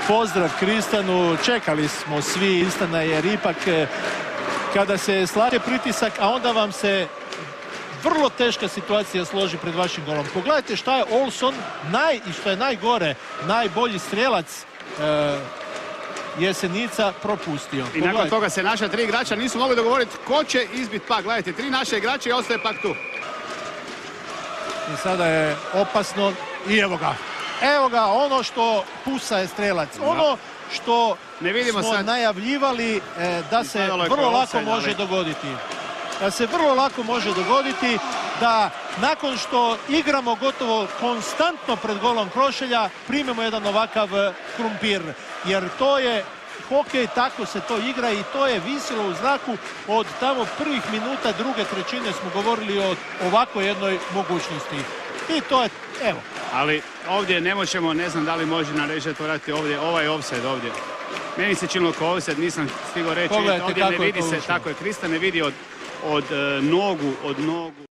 Pozdrav Kristanu, čekali smo svi Kristana jer ipak kada se slaže pritisak, a onda vam se vrlo teška situacija složi pred vašim golom. Pogledajte šta je Olsson, i što je najgore, najbolji strelac Jesenica propustio. I nakon toga se naša 3 igrača nisu mogli dogovoriti ko će izbiti pak. Gledajte, 3 naše igrače i ostaje pak tu. I sada je opasno i evo ga. Evo ga, ono što pusa je strelac. Ono što smo najavljivali da se vrlo lako može dogoditi. Da se vrlo lako može dogoditi da nakon što igramo gotovo konstantno pred golom Krošelja primimo jedan ovakav krumpir. Jer to je hokej, tako se to igra i to je visilo u zraku od tamo prvih minuta druge trećine smo govorili o ovakvoj jednoj mogućnosti. I to je, evo. Ali ovdje ne možemo, ne znam da li može na režiju to raditi ovdje, ovaj offside ovdje. Meni se činilo kao offside, nisam stigao reći. Pogledajte ovdje kako ne vidi je to se, ušlo. tako je, Krista ne vidi od nogu.